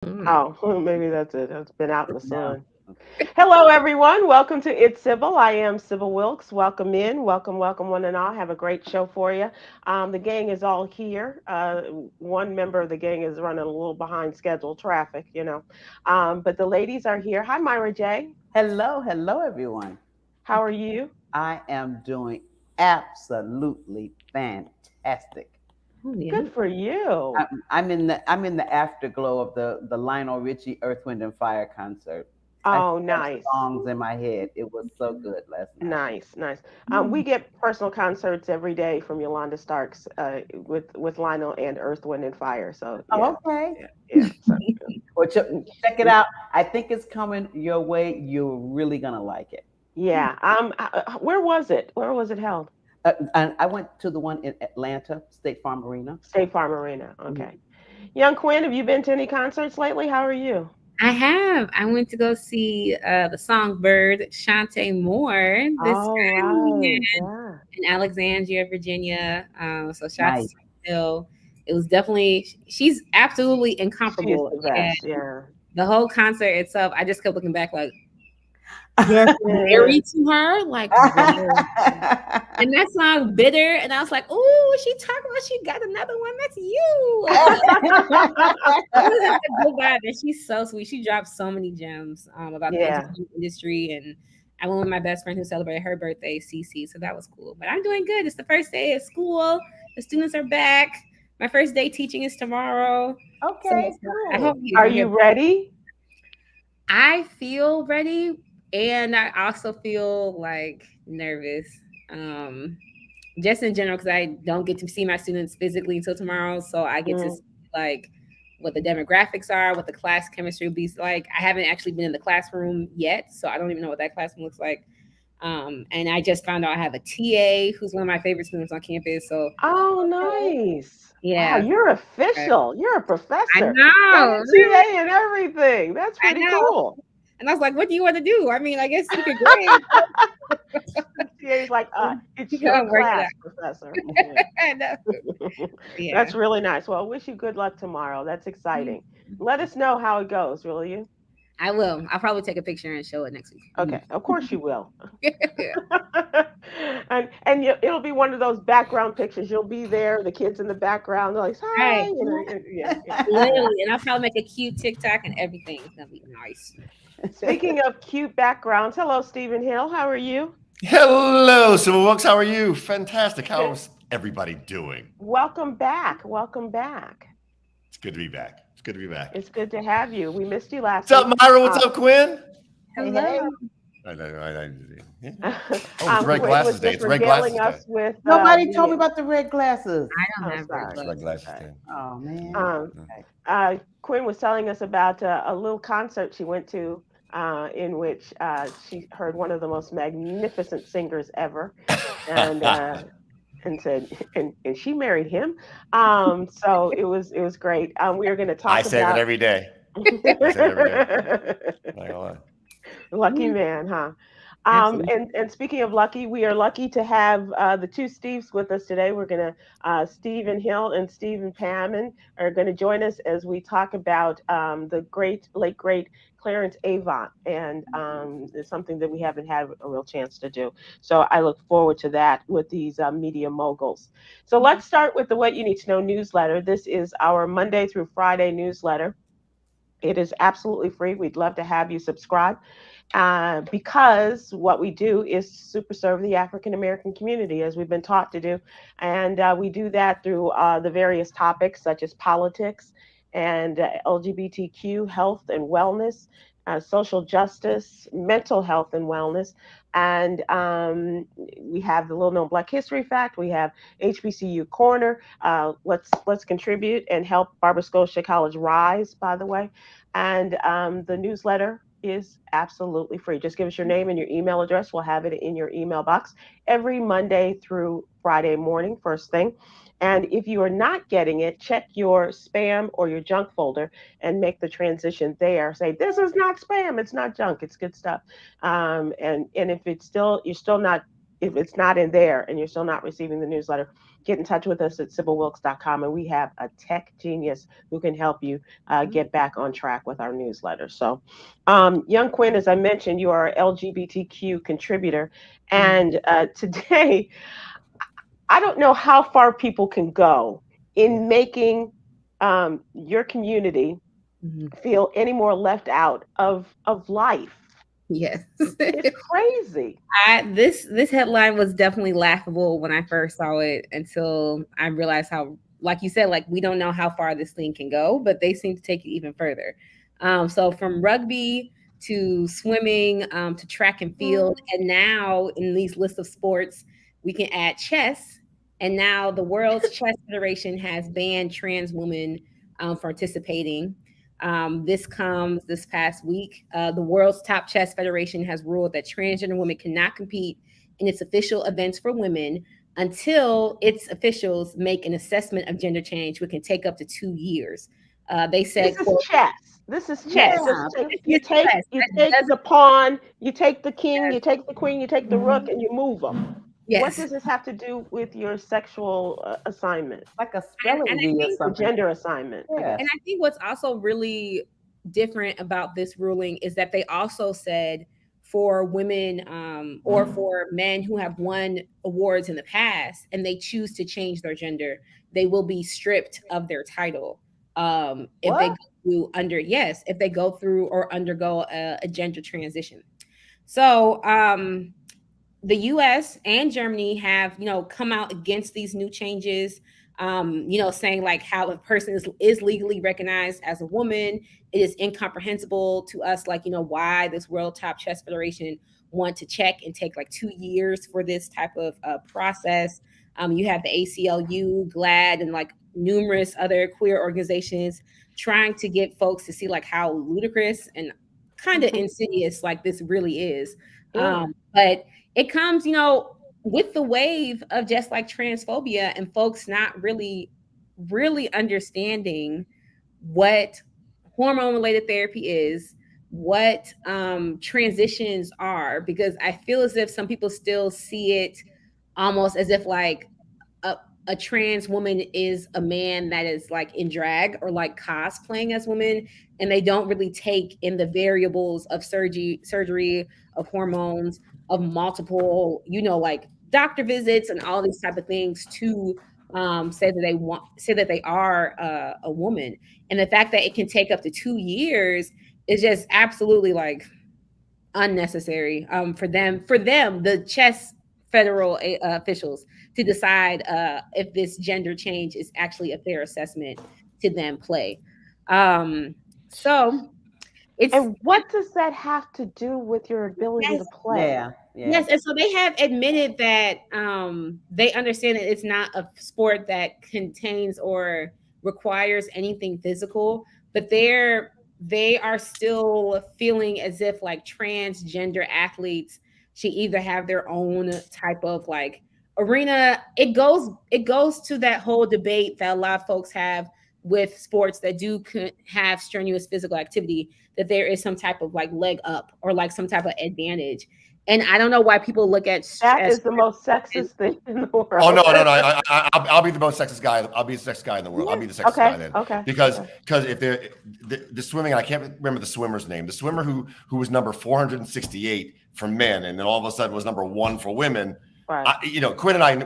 Mm. Oh, maybe that's it. It's been out in the No. sun. Hello, everyone. Welcome to It's Sybil. I am Sybil Wilkes. Welcome in. Welcome, welcome, one and all. Have a great show for you. The gang is all here. One member of the gang is running a little behind schedule, traffic, but the ladies are here. Hi, Myra J. Hello, everyone. How are you? I am doing absolutely fantastic. Oh yeah. Good for you. I'm in the afterglow of the Lionel Richie Earth, Wind and Fire concert. I Oh, still have nice. songs in my head. It was so good last night. Nice, nice. We Mm. get personal concerts every day from Yolanda Starks with Lionel and Earth, Wind, and Fire. So yeah, Oh, okay. yeah, yeah. So Well, mm, check it mm, out. I think it's coming your way. You're really gonna like it. yeah. Where was it? Where was it held? And I went to the one in Atlanta, State Farm Arena. State Farm Arena. Mhm. Okay. Young Quinn, have you been to any concerts lately? How are you? I have. I went to go see the songbird Shantae Moore this All time right. Yeah. in Alexandria, Virginia. So shout Nice. to Hill. It was definitely she's absolutely She is incomparable. the And best. Yeah. the whole concert itself, I just kept looking back like there's Mary to her. Like, whoa. And that song Bitter, and I was like, "Oh, she talking about she got another one. That's you." I really have a good vibe, and she's so sweet. She dropped so many gems about the Yeah. entertainment industry, and I went with my best friend who celebrated her birthday, Cece. So that was cool. But I'm doing good. It's the first day of school. The students are back. My first day teaching is tomorrow. So Okay, I hope cool. Are you hear. you ready? I feel ready, and I also feel like nervous. Um, just in general, because I don't get to see my students physically until tomorrow. So I get to Mm. see like what the demographics are, what the class chemistry will be like. I haven't actually been in the classroom yet, so I don't even know what that classroom looks like. And I just found out I have a TA who's one of my favorite students on campus. So Oh, Okay. nice. Wow, yeah, you're uh, official. You're a I professor. Got a know, really, TA and everything. That's I pretty know. cool. And I was like, "What do you want to do?" I mean, I guess you could grade. TA's like, it's You your gotta work it class, out. professor. Yeah. I know. Yeah. That's really nice. Well, I wish you good luck tomorrow. That's exciting. Let us know how it goes, will you? I will. I'll probably take a picture and show it next week. Okay, of course you will. Yeah. And it'll be one of those background pictures. You'll be there, the kids in the background, they're like, hi, Right. yeah, yeah, yeah. Literally, and I'll probably make a cute TikTok and everything. It's gonna be nice. Speaking of cute backgrounds, hello, Stephen Hill. How are you? Hello, Sybil Wilkes. How are you? Fantastic. Good. How's everybody doing? Welcome back. Welcome back. It's good to be back. It's good to be back. It's good to have you. We missed you What's last up, week. Myra? What's Uh, up, Quinn? Hey, Hello. hey. Yeah. Oh, it's Red Quinn was Glasses Day. just It's Red regaling Glasses Day. us with Nobody told me the. about the red glasses. I don't Oh, have red sorry. It's Red gloves. Glasses Okay. Day. Oh man. Um, Okay. Quinn was telling us about a little concert she went to in which she heard one of the most magnificent singers ever, and and said, and she married him. So it was great. We are going to I talk say that about. every day. I say that every day. Not gonna lie. Lucky Yeah, man, huh? absolutely. And speaking of lucky, we are lucky to have the two Steves with us today. We're gonna Stephen Hill and Stephen Pammon are gonna join us as we talk about the great late great Clarence Avant, and it's something that we haven't had a real chance to do. So I look forward to that with these media moguls. So let's start with the What You Need to Know newsletter. This is our Monday through Friday newsletter. It is absolutely free. We'd love to have you subscribe because what we do is super serve the African American community as we've been taught to do. And we do that through the various topics such as politics and LGBTQ health and wellness, social justice, mental health and wellness. And we have the little known Black History Fact. We have HBCU Corner. Let's contribute and help Barbara Scotia College rise. By the way, and the newsletter is absolutely free. Just give us your name and your email address. We'll have it in your email box every Monday through Friday morning, first thing. And if you are not getting it, check your spam or your junk folder and make the transition there. Say, this is not spam, it's not junk, it's good stuff. And if it's still you're still not if it's not in there and you're still not receiving the newsletter, get in touch with us at sybilwilkes.com, and we have a tech genius who can help you get back on track with our newsletter. So, young Kwynn, as I mentioned, you are an LGBTQ contributor, and today, I don't know how far people can go in making your community feel any more left out of life. Yes. It's crazy. This headline was definitely laughable when I first saw it, until I realized how, like you said, like, we don't know how far this thing can go, but they seem to take it even further. So from rugby to swimming, to track and field, and now in these lists of sports, we can add chess. And now the World's Chess Federation has banned trans women participating. This comes this past week. The world's top chess federation has ruled that transgender women cannot compete in its official events for women until its officials make an assessment of gender change, which can take up to 2 years. They said, this is chess. This is chess. Yeah, You take the pawn, you take the king, you take the queen, you take the rook, and you move them. Yes. What does this have to do with your sexual assignment? Like a spelling bee or something. Gender assignment. Yeah. And I think what's also really different about this ruling is that they also said for women or for men who have won awards in the past and they choose to change their gender, they will be stripped of their title if they go through or undergo a gender transition. So the US and Germany have, come out against these new changes, saying like how a person is legally recognized as a woman. It is incomprehensible to us, like, why this World Top Chess Federation want to check and take like 2 years for this type of process. You have the ACLU, GLAAD, and like numerous other queer organizations trying to get folks to see like how ludicrous and kind of insidious like this really is. But it comes, with the wave of just like transphobia and folks not really understanding what hormone related therapy is, what transitions are, because I feel as if some people still see it almost as if like a trans woman is a man that is like in drag or like cosplaying as women, and they don't really take in the variables of surgery, of hormones, of multiple, like doctor visits and all these type of things to say that they are a woman. And the fact that it can take up to 2 years is just absolutely like unnecessary for them, the chess federal officials, to decide if this gender change is actually a fair assessment to then play. So it's, and what does that have to do with your ability to play? Yeah. Yes, and so they have admitted that they understand that it's not a sport that contains or requires anything physical, but they are still feeling as if like transgender athletes should either have their own type of like arena. It goes to that whole debate that a lot of folks have with sports that do have strenuous physical activity, that there is some type of like leg up or like some type of advantage. And I don't know why people look at that is the most sexist thing in the world. Oh no! I'll be the most sexist guy. I'll be the sexist guy in the world. I'll be the sexist guy then. Okay. Because if the swimming, I can't remember the swimmer's name. The swimmer who was number 468 for men, and then all of a sudden was number 1 for women. Right. Kwynn and I,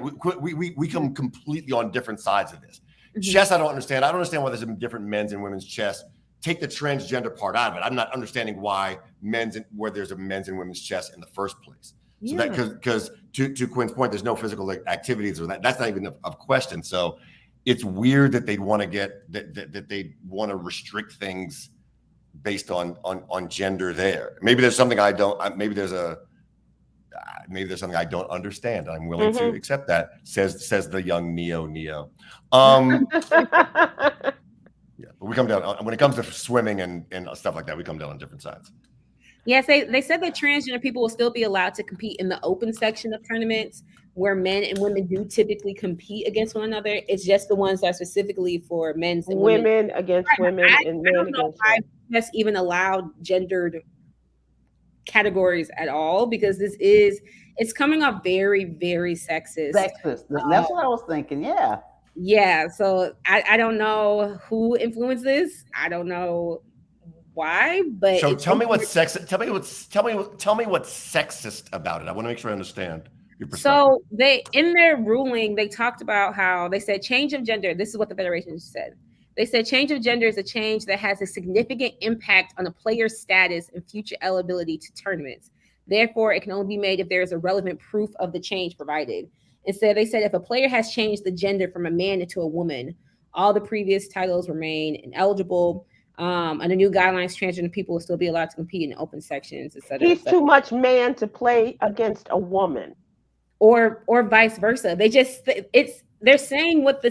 we come completely on different sides of this. Mm-hmm. Chess, I don't understand. I don't understand why there's different men's and women's chess. Take the transgender part out of it. I'm not understanding why where there's a men's and women's chess in the first place. So that because to Kwynn's point, there's no physical activities or that's not even a question. So it's weird that they'd want to get that they want to restrict things based on gender there. Maybe there's something I don't. Maybe there's something I don't understand. I'm willing to accept that. Says the young Neo. Yeah, but we come down when it comes to swimming and stuff like that. We come down on different sides. Yes, they said that transgender people will still be allowed to compete in the open section of tournaments where men and women do typically compete against one another. It's just the ones that are specifically for men's and women against women and men against men. That's even allowed gendered categories at all, because it's coming off very, very sexist. Sexist. That's what I was thinking. Yeah. Yeah. So I don't know who influenced this. I don't know why, but So tell me what's sexist. Tell me what's sexist about it. I want to make sure I understand your perspective. So they, in their ruling, they talked about how they said change of gender. This is what the federation said. They said change of gender is a change that has a significant impact on a player's status and future eligibility to tournaments. Therefore, it can only be made if there is a relevant proof of the change provided. Instead, they said if a player has changed the gender from a man into a woman, all the previous titles remain ineligible. Under new guidelines, transgender people will still be allowed to compete in open sections, etc. He's too much man to play against a woman. Or vice versa. They're saying the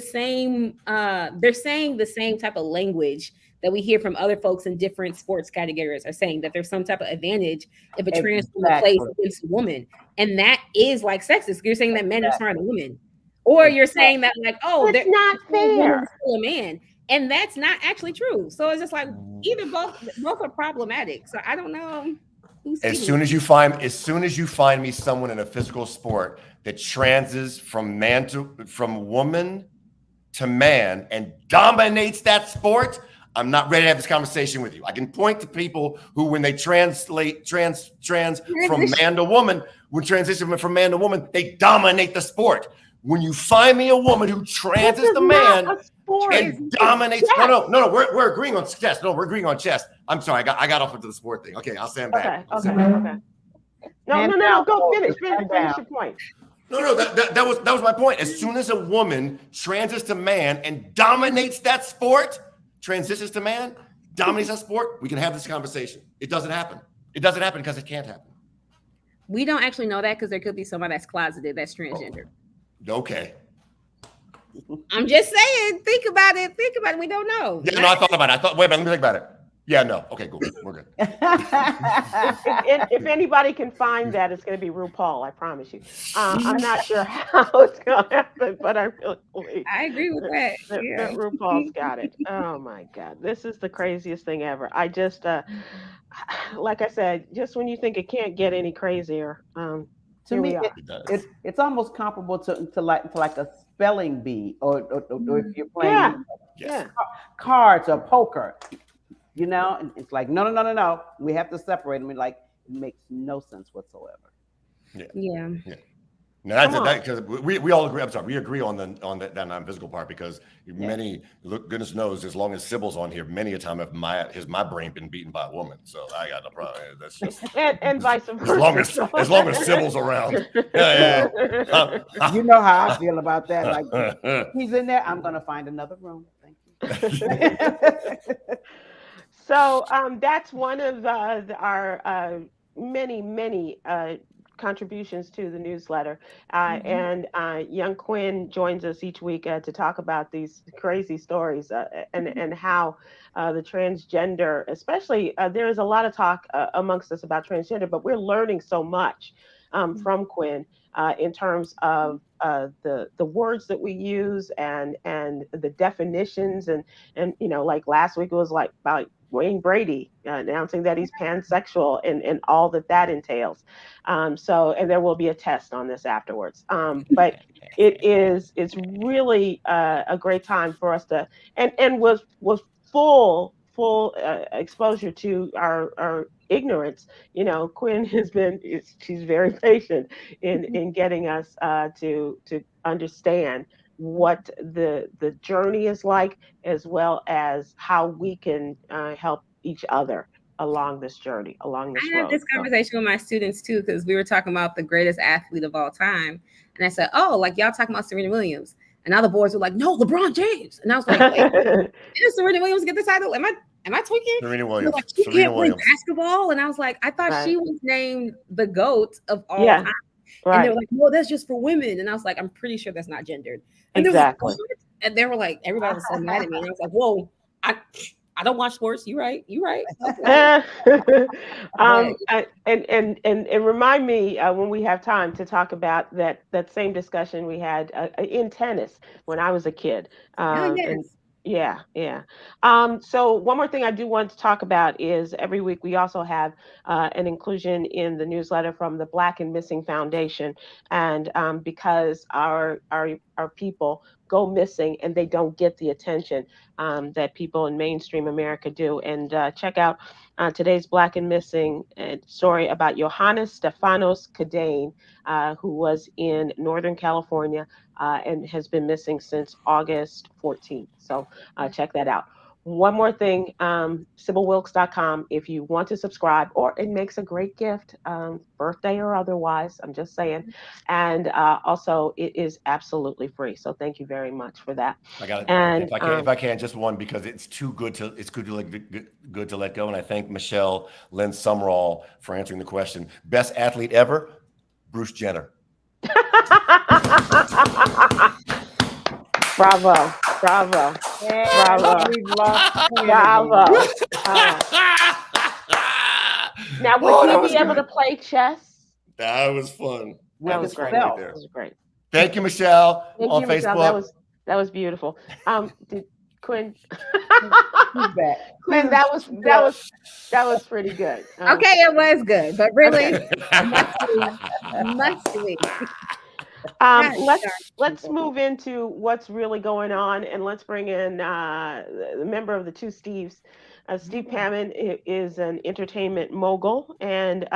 same type of language that we hear from other folks in different sports categories, are saying that there's some type of advantage if a trans woman plays against a woman. And that is like sexist. You're saying that men are smarter than women. Or you're saying that like, oh, it's not fair. Still a man. And that's not actually true. So it's just like either both are problematic. So I don't know. As soon as you find me someone in a physical sport that transes from woman to man and dominates that sport, I'm not ready to have this conversation with you. I can point to people who, when they trans from man to woman, when transition from man to woman, they dominate the sport. When you find me a woman who transes to man and dominates, no, we're agreeing on chess. No, we're agreeing on chess. I'm sorry, I got off into the sport thing. Okay, I'll stand back. Okay. No. Go finish your point. No, that was my point. As soon as a woman transitions to man and dominates that sport, transitions to man, dominates that sport, we can have this conversation. It doesn't happen. It doesn't happen because it can't happen. We don't actually know that because there could be somebody that's closeted that's transgender. Okay. I'm just saying, think about it. We don't know. Yeah, no, I thought about it. Wait a minute, let me think about it. Yeah, no. Okay, cool. We're good. If anybody can find that, it's going to be RuPaul. I promise you. I'm not sure how it's going to happen, but I really believe. I agree with that. That RuPaul's got it. Oh my God, this is the craziest thing ever. I just, like I said, just when you think it can't get any crazier, to me, it's almost comparable to like a spelling bee, or if you're playing cards or poker. You know, and it's like, no. We have to separate them. And like, it makes no sense whatsoever. Yeah. No, that's because we all agree. I'm sorry, we agree on that non-physical part, because goodness knows, as long as Sybil's on here, many a time my brain been beaten by a woman. So I got no problem. That's just and vice versa. As long as Sybil's around. Yeah. You know how I feel about that. Like, he's in there, I'm gonna find another room. Thank you. So that's one of our many contributions to the newsletter. And young Kwynn joins us each week to talk about these crazy stories and how the transgender, especially there is a lot of talk amongst us about transgender, but we're learning so much from Kwynn in terms of the words that we use and the definitions and like last week it was like about Wayne Brady announcing that he's pansexual and all that entails. So, and there will be a test on this afterwards. But it's really a great time for us to, and was full exposure to our ignorance. Kwynn she's very patient in getting us to understand what the journey is like, as well as how we can help each other along this journey, along this road. I had this conversation with my students too, because we were talking about the greatest athlete of all time. And I said, oh, like y'all talking about Serena Williams. And other boys were like, no, LeBron James. And I was like, wait, did Serena Williams get the title? Am I tweaking? Serena Williams. Like, she can't play basketball. And I was like, I thought she was named the GOAT of all time. Right. And they were like, well, that's just for women. And I was like, I'm pretty sure that's not gendered. And exactly. And they were like, everybody was so mad at me. And I was like, whoa, I don't watch sports. You right. And remind me when we have time to talk about that same discussion we had in tennis when I was a kid. Yes. Yeah, yeah. So one more thing I do want to talk about is every week we also have an inclusion in the newsletter from the Black and Missing Foundation, and because our people go missing and they don't get the attention that people in mainstream America do. And check out today's Black and Missing story about Johannes Stefanos Cadane, who was in Northern California and has been missing since August 14th. So check that out. One more thing, SybilWilkes.com. If you want to subscribe, or it makes a great gift, birthday or otherwise, I'm just saying. And also, it is absolutely free. So thank you very much for that. I got it. And if I can, just one, because it's too good to good to let go. And I thank Michelle Lynn Summerall for answering the question. Best athlete ever, Bruce Jenner. Bravo, bravo, Yeah, bravo, we've lost bravo. Now, would you be able to play chess? That was fun. That was great. Right That was great. Thank you, Michelle, Thank on you, Facebook. Michelle. That was beautiful. Did Kwynn? Kwynn, that was pretty good. Okay, it was good, but really, must be. Let's move into what's really going on, and let's bring in the member of the two Steves. Steve Pammon is an entertainment mogul, and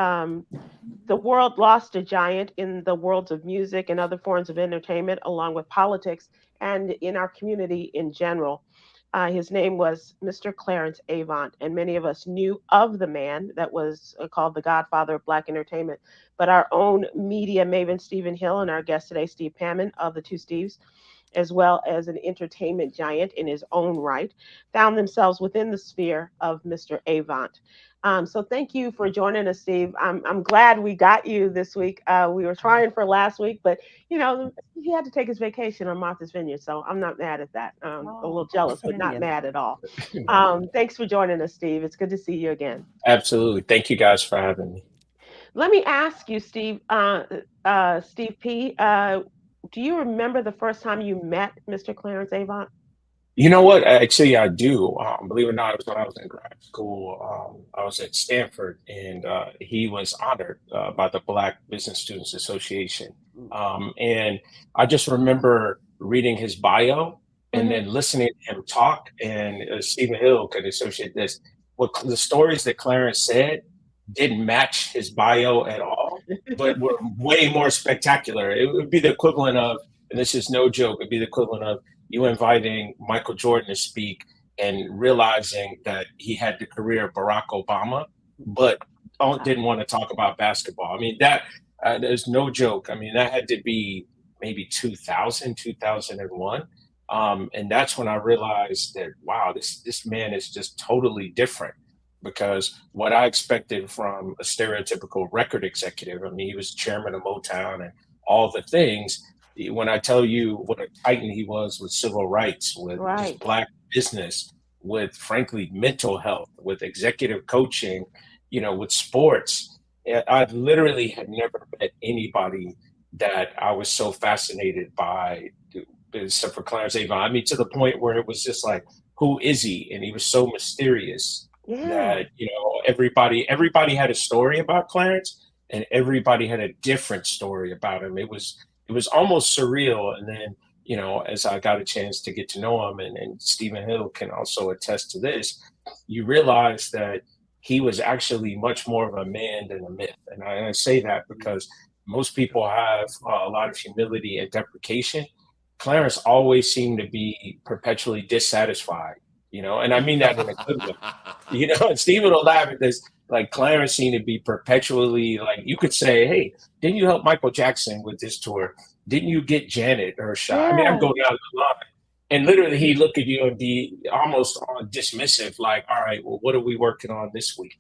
the world lost a giant in the worlds of music and other forms of entertainment, along with politics and in our community in general. His name was Mr. Clarence Avant, and many of us knew of the man that was called the Godfather of Black entertainment. But our own media maven, Stephen Hill, and our guest today, Steve Pammon of the Two Steves, as well as an entertainment giant in his own right, found themselves within the sphere of Mr. Avant. So thank you for joining us, Steve. I'm glad we got you this week. We were trying for last week, but he had to take his vacation on Martha's Vineyard, so I'm not mad at that. A little jealous, but not mad at all. Thanks for joining us, Steve. It's good to see you again. Absolutely. Thank you guys for having me. Let me ask you, Steve, Steve P., do you remember the first time you met Mr. Clarence Avant? You know what? Actually, I do. Believe it or not, it was when I was in grad school. I was at Stanford, and he was honored by the Black Business Students Association. And I just remember reading his bio and then listening to him talk. And Stephen Hill could associate this. What the stories that Clarence said didn't match his bio at all, but were way more spectacular. It would be the equivalent of, and this is no joke, it'd be the equivalent of you inviting Michael Jordan to speak and realizing that he had the career of Barack Obama, but didn't want to talk about basketball. I mean, that there's no joke. I mean, that had to be maybe 2000, 2001. And that's when I realized that, wow, this man is just totally different. Because what I expected from a stereotypical record executive, I mean, he was chairman of Motown and all the things. When I tell you what a titan he was with civil rights, with just Black business, with frankly mental health, with executive coaching, with sports, I literally had never met anybody that I was so fascinated by, except for Clarence Avant. I mean, to the point where it was just like, who is he? And he was so mysterious. That everybody had a story about Clarence, and everybody had a different story about him. It was almost surreal. And then as I got a chance to get to know him, and Stephen Hill can also attest to this, you realize that he was actually much more of a man than a myth. And I say that because most people have a lot of humility and deprecation. Clarence always seemed to be perpetually dissatisfied. And I mean that in a good way. And Stephen will laugh at this. Like, Clarence seemed to be perpetually, like, you could say, hey, didn't you help Michael Jackson with this tour? Didn't you get Janet her shot? I mean, I'm going down the line. And literally he'd look at you and be almost dismissive, like, all right, well, what are we working on this week?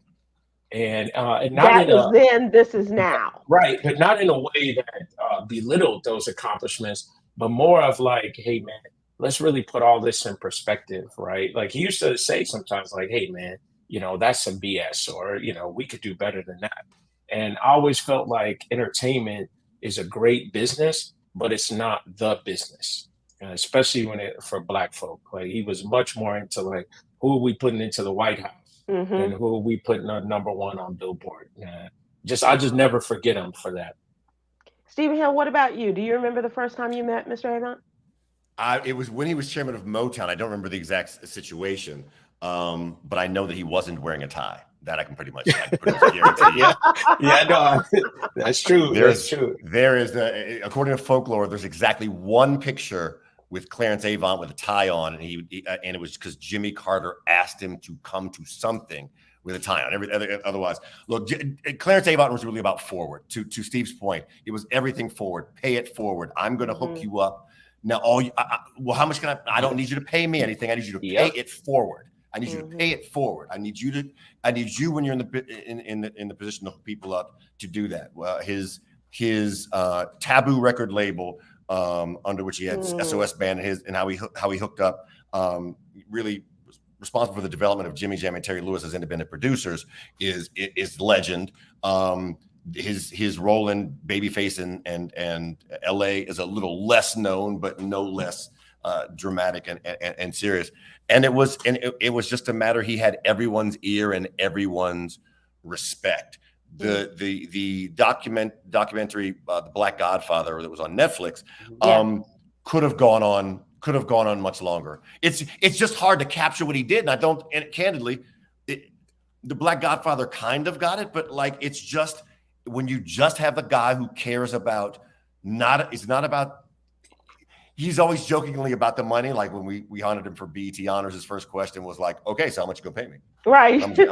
And not that was then, this is now. Right, but not in a way that belittled those accomplishments, but more of like, hey, man, let's really put all this in perspective, right? Like, he used to say sometimes, like, hey, man, that's some BS, or, we could do better than that. And I always felt like entertainment is a great business, but it's not the business. especially for Black folk. Like he was much more into like, who are we putting into the White House, and who are we putting on #1 on Billboard. I just never forget him for that. Stephen Hill, what about you? Do you remember the first time you met Mr. Avant? It was when he was chairman of Motown. I don't remember the exact situation, but I know that he wasn't wearing a tie. That I can pretty much guarantee. No, that's true. That's true. There is, according to folklore, there's exactly one picture with Clarence Avant with a tie on, and and it was because Jimmy Carter asked him to come to something with a tie on. Otherwise, look, Clarence Avant was really about forward. To Steve's point, it was everything forward. Pay it forward. I'm going to hook you up. Now, how much can I don't need you to pay me anything. I need you to pay it forward. I need you to pay it forward. I need you when you're in the position to hook people up to do that. Well, his Taboo record label, under which he had SOS Band and how he hooked up, really responsible for the development of Jimmy Jam and Terry Lewis as independent producers is legend. His role in Babyface and LA is a little less known, but no less dramatic and serious. And it was just a matter. He had everyone's ear and everyone's respect. The documentary, The Black Godfather, that was on Netflix, could have gone on much longer. It's just hard to capture what he did, and candidly, The Black Godfather kind of got it, but like it's just when you just have the guy who cares about he's always jokingly about the money. Like when we honored him for BET Honors, his first question was like, okay, so how much you gonna pay me? Right. How much you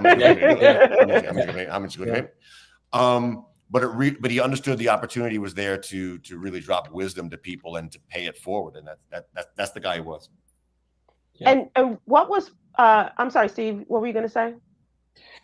gonna pay me? But he understood the opportunity was there to really drop wisdom to people and to pay it forward. And that's the guy he was. Yeah. And what was, I'm sorry, Steve, what were you going to say?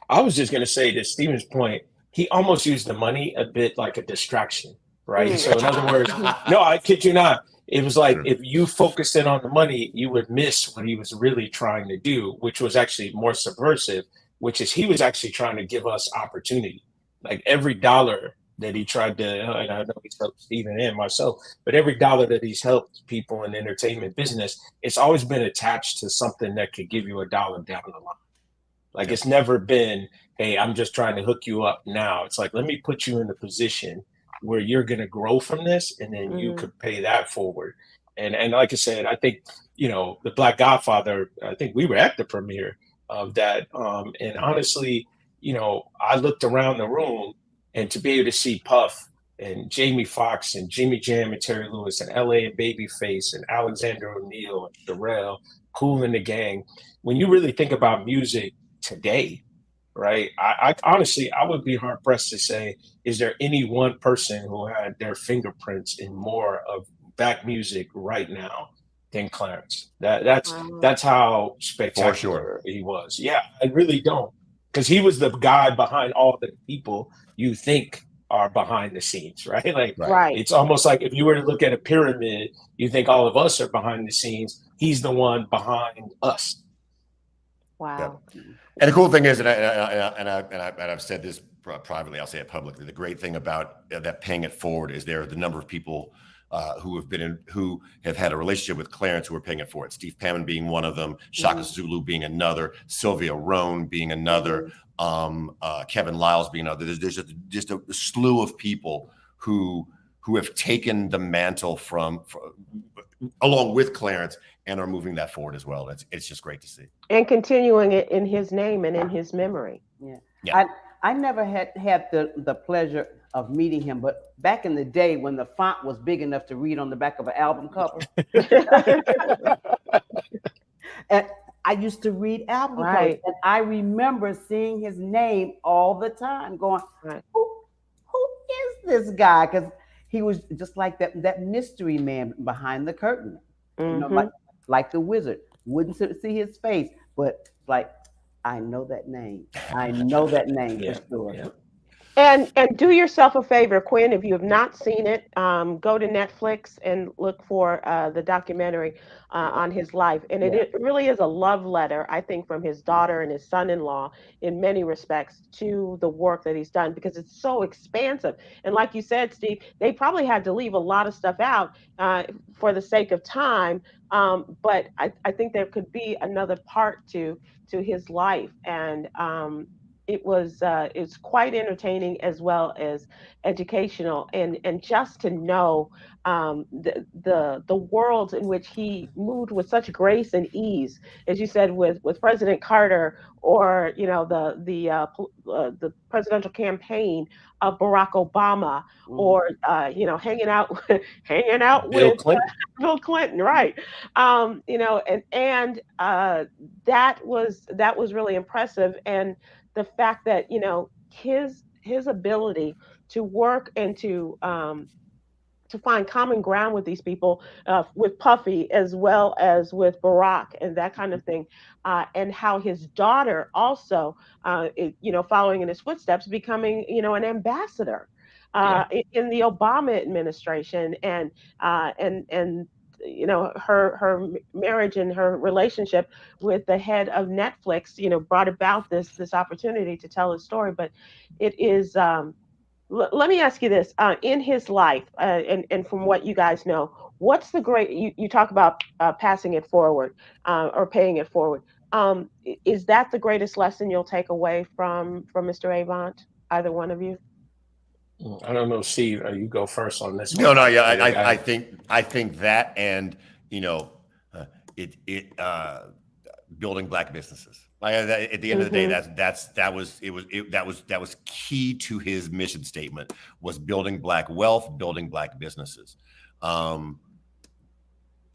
I was just going to say, to Stephen's point, he almost used the money a bit like a distraction, right? So in other words, no, I kid you not. It was like, if you focused in on the money, you would miss what he was really trying to do, which was actually more subversive, which is he was actually trying to give us opportunity. Like every dollar that he tried to, and I know he's helped Stephen and myself, but every dollar that he's helped people in the entertainment business, it's always been attached to something that could give you $1 down the line. Like it's never been, hey, I'm just trying to hook you up now. It's like, let me put you in a position where you're going to grow from this, and then you could pay that forward. And like I said, I think, The Black Godfather, I think we were at the premiere of that. And honestly, I looked around the room, and to be able to see Puff and Jamie Foxx and Jimmy Jam and Terry Lewis and LA and Babyface and Alexander O'Neal and Pharrell, Kool and the Gang, when you really think about music today, right? I honestly, I would be hard pressed to say, is there any one person who had their fingerprints in more of back music right now than Clarence? That's how spectacular he was. Yeah, I really don't. Because he was the guy behind all the people you think are behind the scenes, right? Like, It's almost like if you were to look at a pyramid, you think all of us are behind the scenes. He's the one behind us. Wow. Yeah. And the cool thing is, and I've said this privately, I'll say it publicly. The great thing about that paying it forward is the number of people who have had a relationship with Clarence who are paying it forward. Steve Pammon being one of them, Shaka Zulu being another, Sylvia Rohn being another, Kevin Lyles being another. There's just a slew of people who have taken the mantle from along with Clarence and are moving that forward as well. It's just great to see. And continuing it in his name and in his memory. Yeah. I never had the pleasure of meeting him, but back in the day when the font was big enough to read on the back of an album cover, and I used to read album covers, and I remember seeing his name all the time, going, who is this guy? Because he was just like that mystery man behind the curtain, like the wizard. Wouldn't see his face, but like, I know that name. I know that name for sure. Yeah. And do yourself a favor, Kwynn, if you have not seen it, go to Netflix and look for the documentary on his life. And it really is a love letter, I think, from his daughter and his son-in-law in many respects to the work that he's done, because it's so expansive. And like you said, Steve, they probably had to leave a lot of stuff out for the sake of time. But I think there could be another part to his life. And it's quite entertaining as well as educational, and just to know the world in which he moved with such grace and ease, as you said, with President Carter, or the presidential campaign of Barack Obama, or hanging out Bill with Clinton. Bill Clinton, right? That was really impressive. And the fact that his ability to work and to find common ground with these people, with Puffy as well as with Barack and that kind of thing, and how his daughter also, following in his footsteps, becoming an ambassador in the Obama administration, and her marriage and her relationship with the head of Netflix, brought about this opportunity to tell his story. But it is. Let me ask you this: in his life, and from what you guys know, what's the great? You talk about passing it forward, or paying it forward. Is that the greatest lesson you'll take away from Mr. Avant? Either one of you? I don't know, Steve. You go first on this No, one. no, yeah, I think that, and building black businesses. Like, at the end of the day, that was key to his mission statement, was building black wealth, building black businesses,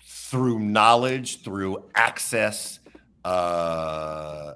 through knowledge, through access. I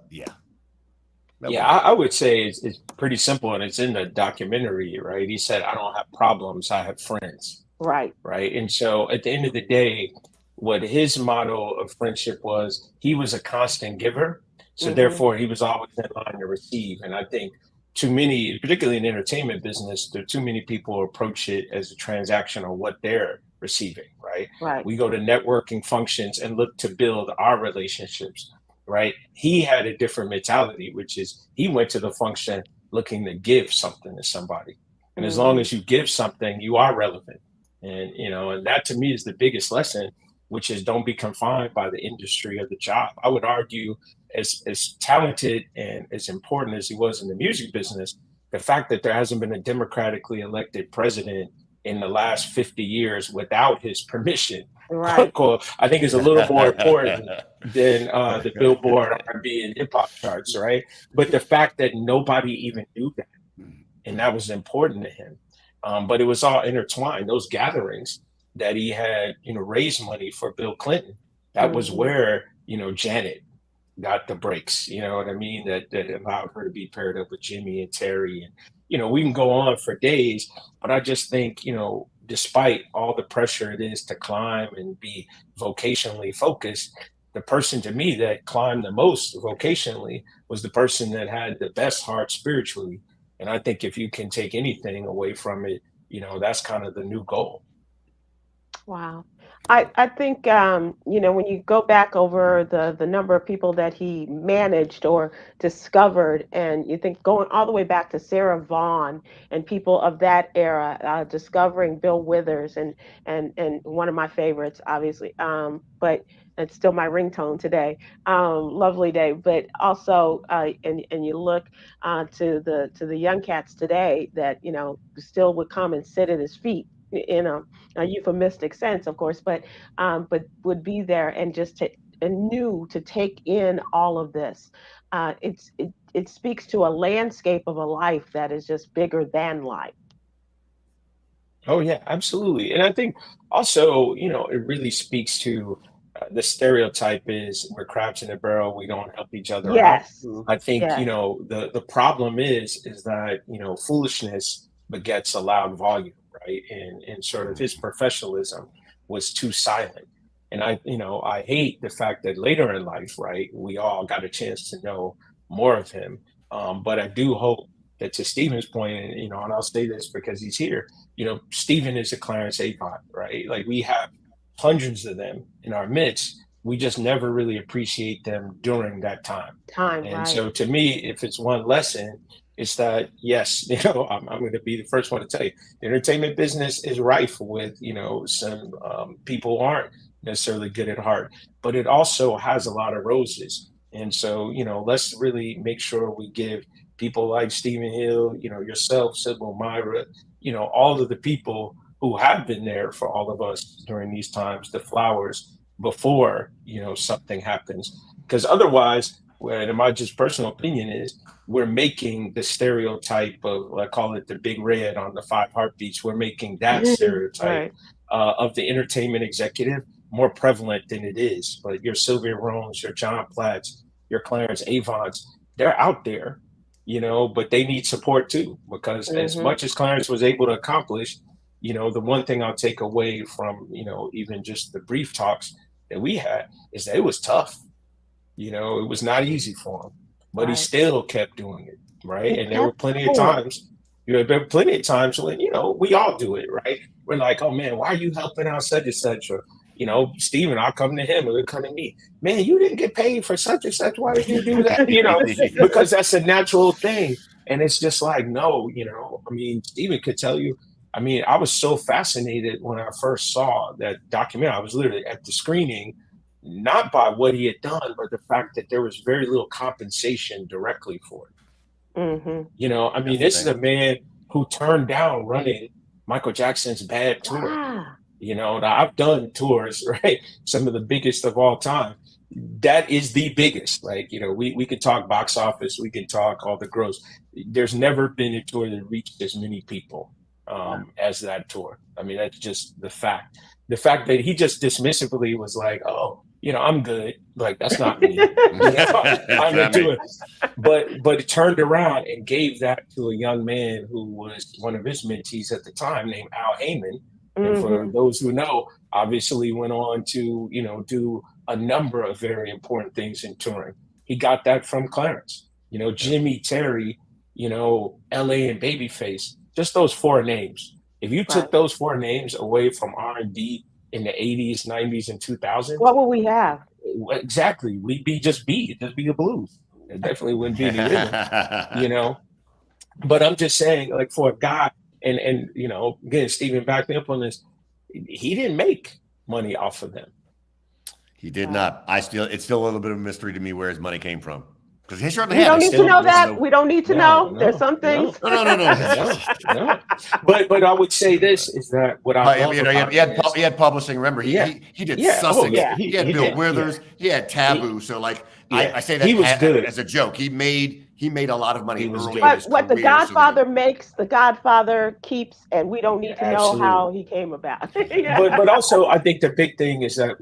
would say it's pretty simple, and it's in the documentary, right? He said, "I don't have problems, I have friends." Right. Right. And so at the end of the day, what his motto of friendship was, he was a constant giver. So therefore, he was always in line to receive. And I think too many, particularly in the entertainment business, there are too many people who approach it as a transaction on what they're receiving. Right. Right. We go to networking functions and look to build our relationships. Right. He had a different mentality, which is he went to the function looking to give something to somebody. And as long as you give something, you are relevant. And and that to me is the biggest lesson, which is don't be confined by the industry or the job. I would argue, as talented and as important as he was in the music business, the fact that there hasn't been a democratically elected president in the last 50 years without his permission, Right. I think is a little more important than the Billboard R&B and hip hop charts, right? But the fact that nobody even knew that, and that was important to him. But it was all intertwined. Those gatherings that he had, raised money for Bill Clinton. That was where, Janet got the breaks. You know what I mean? That allowed her to be paired up with Jimmy and Terry. And, we can go on for days, but I just think, despite all the pressure it is to climb and be vocationally focused, the person to me that climbed the most vocationally was the person that had the best heart spiritually. And I think if you can take anything away from it, that's kind of the new goal. Wow. I think, when you go back over the number of people that he managed or discovered, and you think going all the way back to Sarah Vaughan and people of that era, discovering Bill Withers and one of my favorites, obviously, but it's still my ringtone today, Lovely Day. But also, and you look to the young cats today that still would come and sit at his feet in a euphemistic sense, of course, but would be there and just knew to take in all of this. It speaks to a landscape of a life that is just bigger than life. Oh yeah, absolutely. And I think also, it really speaks to the stereotype is we're crabs in a barrel, we don't help each other out. Yes. I think, Yes. the problem is that, foolishness begets a loud volume, right? And sort of his professionalism was too silent. And I hate the fact that later in life, right, we all got a chance to know more of him. But I do hope that to Stephen's point, and and I'll say this because he's here, Stephen is a Clarence Avant, right? Like we have hundreds of them in our midst. We just never really appreciate them during that time. And right. so to me, if it's one lesson, it's that, yes, I'm going to be the first one to tell you, the entertainment business is rife with, some people who aren't necessarily good at heart, but it also has a lot of roses. And so, let's really make sure we give people like Stephen Hill, yourself, Sybil, Myra, all of the people who have been there for all of us during these times, the flowers before, something happens. Because otherwise, and my just personal opinion is, we're making the stereotype of, I call it the big red on the 5 heartbeats. We're making that stereotype of the entertainment executive more prevalent than it is. But your Sylvia Rones, your John Platts, your Clarence Avants, they're out there, but they need support too. Because as much as Clarence was able to accomplish, the one thing I'll take away from, even just the brief talks that we had is that it was tough. It was not easy for him, but he still kept doing it, right? And there were plenty of times, there were plenty of times when, we all do it, right? We're like, oh man, why are you helping out such and such? Or, Stephen, I'll come to him, or he'll come to me. Man, you didn't get paid for such and such. Why did you do that? Because that's a natural thing. And it's just like, no, Stephen could tell you, I was so fascinated when I first saw that documentary. I was literally at the screening, not by what he had done, but the fact that there was very little compensation directly for it. This is a man who turned down running Michael Jackson's Bad Tour. Now I've done tours, right? Some of the biggest of all time. That is the biggest. Like, we could talk box office, we can talk all the gross. There's never been a tour that reached as many people as that tour. That's just the fact. The fact that he just dismissively was like, oh, I'm good. Like, that's not me. I'm gonna do it. But it turned around and gave that to a young man who was one of his mentees at the time, named Al Heyman. And for those who know, obviously went on to, do a number of very important things in touring. He got that from Clarence. Jimmy, Terry, LA and Babyface, just those 4 names. If you took those 4 names away from R&B in the 80s, 90s, and 2000s, what would we have? Exactly. We'd be just be a blues. It definitely wouldn't be any rhythm, But I'm just saying, like, for a guy, and again, Stephen backed me up on this, he didn't make money off of them. He did not. It's still a little bit of a mystery to me where his money came from. Because he certainly we don't need to know that. We don't need to know. There's some things. No. But I would say this is that what I love he had publishing. Remember, he did Sussex. He had Bill Withers. He had Taboo. So like I say that he was good as a joke. He made a lot of money early. But what the Godfather makes, the Godfather keeps, and we don't need to know how he came about. But also, I think the big thing is that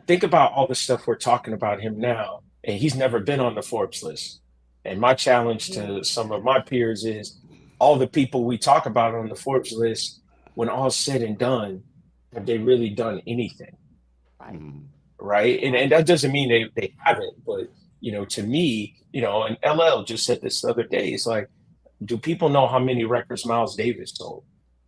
think about all the stuff we're talking about him now. And he's never been on the Forbes list. And my challenge to some of my peers is all the people we talk about on the Forbes list, when all's said and done, have they really done anything? Right. And that doesn't mean they haven't. But, to me, and LL just said this the other day, it's like, do people know how many records Miles Davis sold?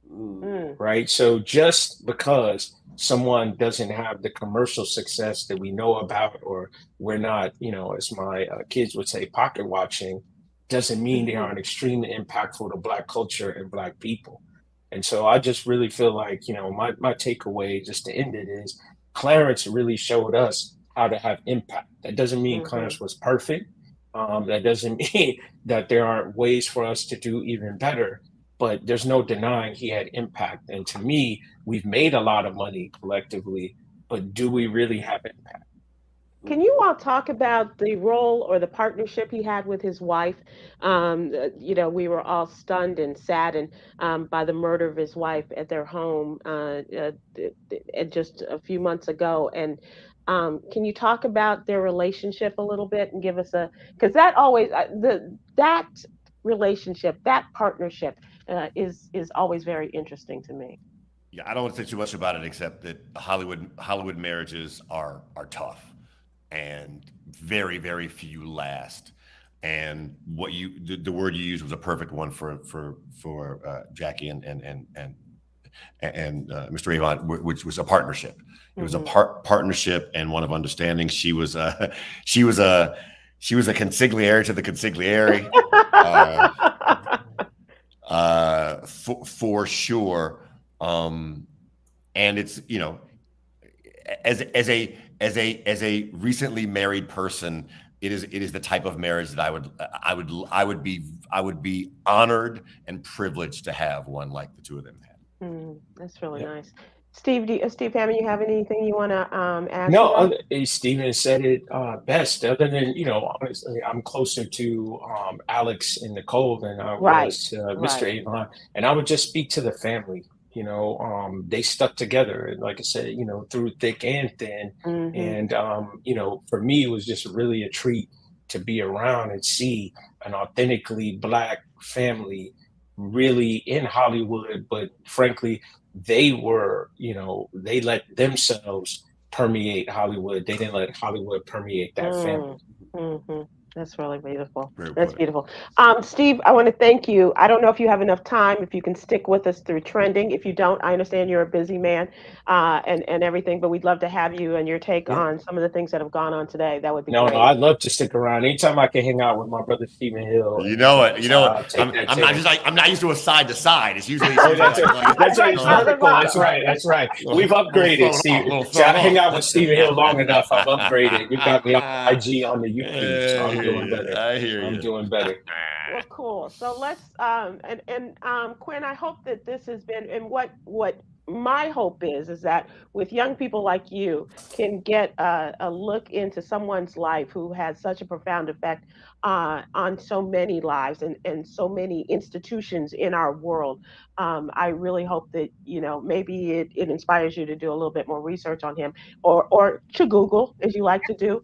Right. So just because someone doesn't have the commercial success that we know about, or we're not, as my kids would say, pocket watching, doesn't mean they aren't extremely impactful to Black culture and Black people. And so I just really feel like, my takeaway just to end it is Clarence really showed us how to have impact. That doesn't mean Clarence was perfect. That doesn't mean that there aren't ways for us to do even better. But there's no denying he had impact. And to me, we've made a lot of money collectively, but do we really have impact? Can you all talk about the role or the partnership he had with his wife? We were all stunned and saddened by the murder of his wife at their home just a few months ago. And can you talk about their relationship a little bit and give us because that always, that relationship, that partnership is always very interesting to me. Yeah, I don't want to say too much about it, except that Hollywood marriages are tough, and very, very few last. and what the word you used was a perfect one for Jackie and Mr. Avon, which was a partnership. It was a partnership and one of understanding. She was a consigliere to the consigliere, for sure. And it's, you know, as a recently married person, it is the type of marriage that I would be honored and privileged to have one like the two of them had. That's really nice. Steve, Pam, you have anything you want to add? No, Stephen said it best. Other than, you know, honestly, I'm closer to Alex and Nicole than I was to Mr. Avon, and I would just speak to the family. You know, they stuck together, and like I said, you know, through thick and thin. And you know, for me, it was just really a treat to be around and see an authentically Black family, really in Hollywood, but frankly, they were, you know, they let themselves permeate Hollywood. They didn't let Hollywood permeate that family. That's really beautiful. That's beautiful. Steve, I want to thank you. I don't know if you have enough time, if you can stick with us through trending. If you don't, I understand you're a busy man and everything, but we'd love to have you and your take on some of the things that have gone on today. That would be great. No, I'd love to stick around. Anytime I can hang out with my brother Stephen Hill. You know it. I'm not used to a side to side. It's usually that's right. That's right. We've upgraded, Steve. I hang out with Stephen Hill long enough. I've upgraded. You got me on IG on the YouTube. So I'm doing better. I hear you. I'm doing better. Well, cool. So let's Kwynn, I hope that this has been, and what my hope is that with young people like you can get a look into someone's life who has such a profound effect on so many lives and so many institutions in our world. I really hope that, you know, maybe it inspires you to do a little bit more research on him, or to Google, as you like to do,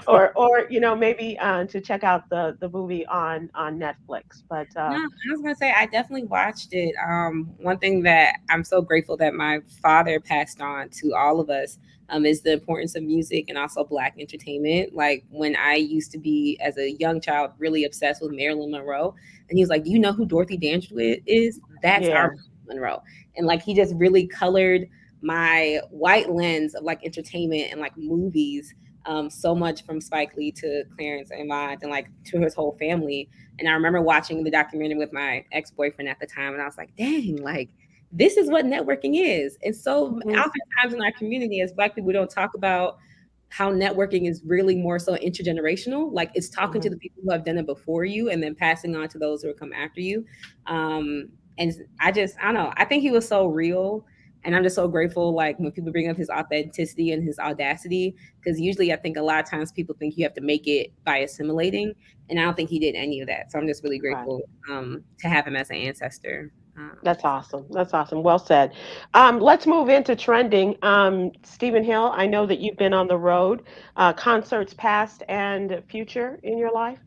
or you know, maybe to check out the movie on Netflix. But no, I was gonna say I definitely watched it. One thing that I'm so grateful that my father passed on to all of us is the importance of music and also Black entertainment. Like when I used to be, as a young child, really obsessed with Marilyn Monroe, and he was like, "You know who Dorothy Dandridge is? That's our Monroe." And like he just really colored my white lens of like entertainment and like movies so much, from Spike Lee to Clarence Avant and like to his whole family. And I remember watching the documentary with my ex-boyfriend at the time, and I was like, dang, like this is what networking is. And so oftentimes in our community as Black people, we don't talk about how networking is really more so intergenerational. Like it's talking to the people who have done it before you and then passing on to those who will come after you. And I don't know. I think he was so real. And I'm just so grateful, like when people bring up his authenticity and his audacity, because usually I think a lot of times people think you have to make it by assimilating. And I don't think he did any of that. So I'm just really grateful to have him as an ancestor. That's awesome. That's awesome. Well said. Let's move into trending. Stephen Hill, I know that you've been on the road, concerts past and future in your life.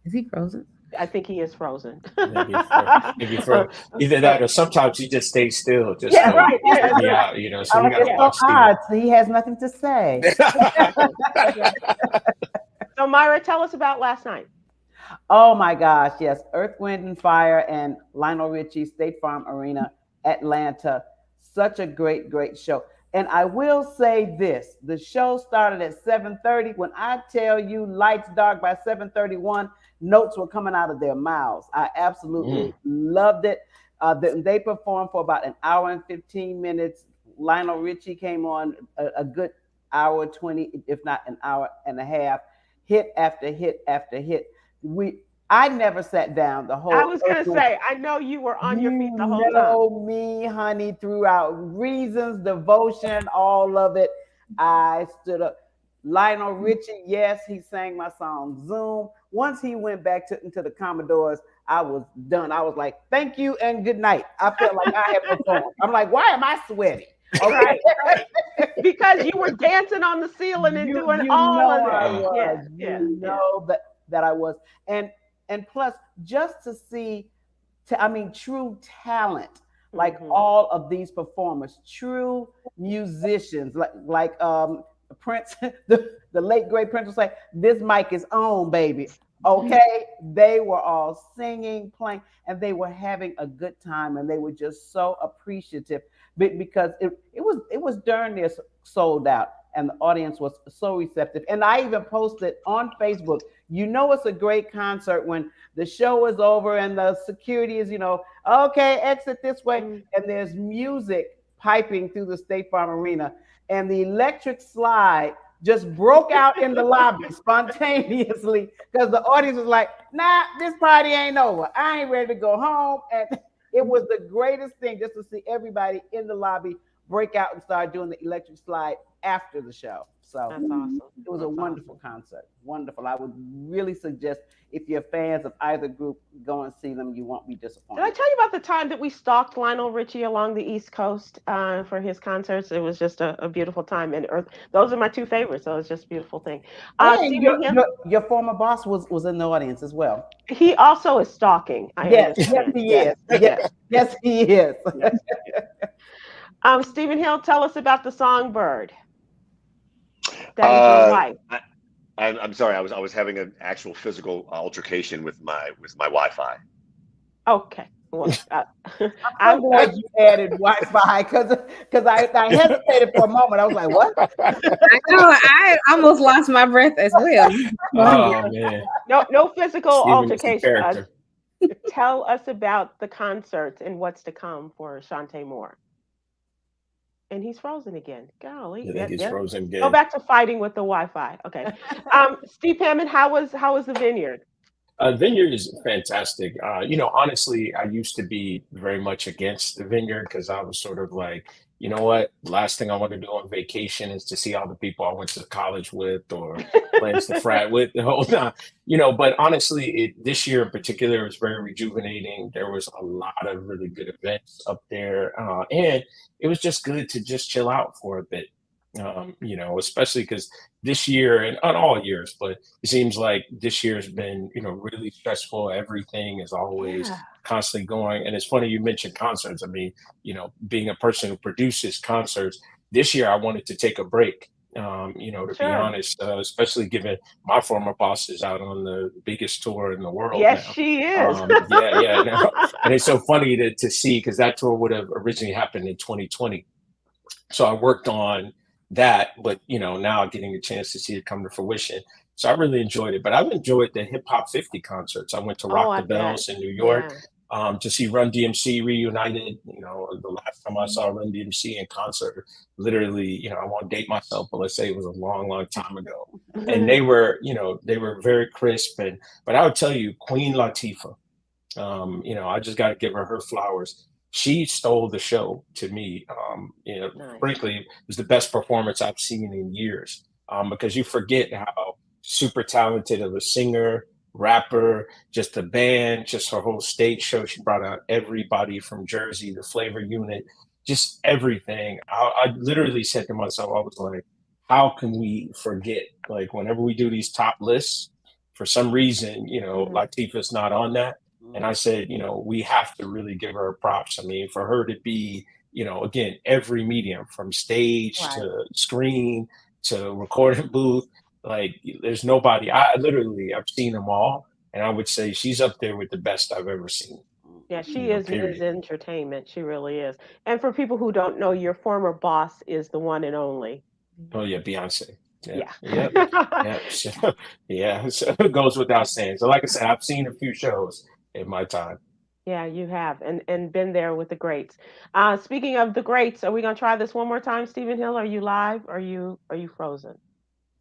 Is he frozen? I think he is frozen. Maybe for either that or sometimes he just stays still. Just right. Yeah, you know. So we got to watch so he has nothing to say. So Myra, tell us about last night. Oh my gosh, yes. Earth, Wind and Fire and Lionel Richie, State Farm Arena, Atlanta. Such a great, great show. And I will say this, the show started at 7:30. When I tell you lights dark by 7:31, notes were coming out of their mouths. I absolutely loved it. They performed for about an hour and 15 minutes. Lionel Richie came on a good hour 20, if not an hour and a half, hit after hit after hit. I never sat down the whole. I was going to say, I know you were on your feet the whole time. No, me, honey, throughout. Reasons, Devotion, all of it. I stood up. Lionel Richie, yes, he sang my song Zoom. Once he went back into the Commodores, I was done. I was like, thank you and good night. I felt like I had performed. I'm like, why am I sweating? Okay. Because you were dancing on the ceiling and doing all of that. You know that I was. And plus, just to see, true talent, like all of these performers, true musicians, like Prince, the late great Prince was like, "This mic is on, baby." Okay, they were all singing, playing, and they were having a good time, and they were just so appreciative because it was darn near sold out, and the audience was so receptive. And I even posted on Facebook. You know, it's a great concert when the show is over and the security is, okay, exit this way, and there's music piping through the State Farm Arena, and the electric slide just broke out in the lobby spontaneously because the audience was like, "Nah, this party ain't over. I ain't ready to go home." And it was the greatest thing just to see everybody in the lobby break out and start doing the electric slide after the show. So that's awesome. It was a wonderful concert. Wonderful. I would really suggest if you're fans of either group, go and see them. You won't be disappointed. Did I tell you about the time that we stalked Lionel Richie along the East Coast for his concerts? It was just a beautiful time. And those are my two favorites. So it's just a beautiful thing. Your former boss was in the audience as well. He also is stalking. Yes, he is. Yes, he is. Stephen Hill, tell us about the Songbird. That is your wife. I'm sorry. I was having an actual physical altercation with my Wi-Fi. Okay. Well, I'm glad you added Wi-Fi because I hesitated for a moment. I was like, "What?" I know. I almost lost my breath as well. Oh man. No physical altercation. Altercation. Tell us about the concerts and what's to come for Shantae Moore. And he's frozen again. Golly. Yeah, he's frozen again. Go back to fighting with the Wi-Fi. Okay. Steve Hammond, how was the Vineyard? Vineyard is fantastic. Honestly, I used to be very much against the Vineyard because I was sort of like, you know what? Last thing I want to do on vacation is to see all the people I went to college with or plans to frat with the whole time. But honestly, this year in particular was very rejuvenating. There was a lot of really good events up there, and it was just good to just chill out for a bit. Especially because this year and on all years, but it seems like this year has been, really stressful. Everything is always constantly going. And it's funny you mentioned concerts. I mean, being a person who produces concerts, this year I wanted to take a break, to be honest, especially given my former boss is out on the biggest tour in the world. Yes, now. she is. And it's so funny to see because that tour would have originally happened in 2020. So I worked on that, but now getting a chance to see it come to fruition. So I really enjoyed it. But I've enjoyed the Hip Hop 50 concerts. I went to Rock the Bells in New York to see Run DMC reunited. The last time I saw Run DMC in concert, literally, I won't date myself, but let's say it was a long, long time ago. And they were very crisp. But I would tell you, Queen Latifah, I just got to give her flowers. She stole the show to me. Nice. Frankly, it was the best performance I've seen in years because you forget how super talented of a singer, rapper, just the band, just her whole stage show. She brought out everybody from Jersey, the Flavor Unit, just everything. I literally said to myself, I was like, how can we forget? Like whenever we do these top lists, for some reason, Latifah's not on that. And I said, we have to really give her props. I mean, for her to be, again, every medium from stage to screen to recording booth, like there's nobody. I've seen them all. And I would say she's up there with the best I've ever seen. Yeah, she is entertainment. She really is. And for people who don't know, your former boss is the one and only. Oh, yeah, Beyonce. Yeah. So it goes without saying. So like I said, I've seen a few shows in my time. Yeah, you have, and been there with the greats. Speaking of the greats, are we gonna try this one more time, Stephen Hill? Are you live? Are you frozen?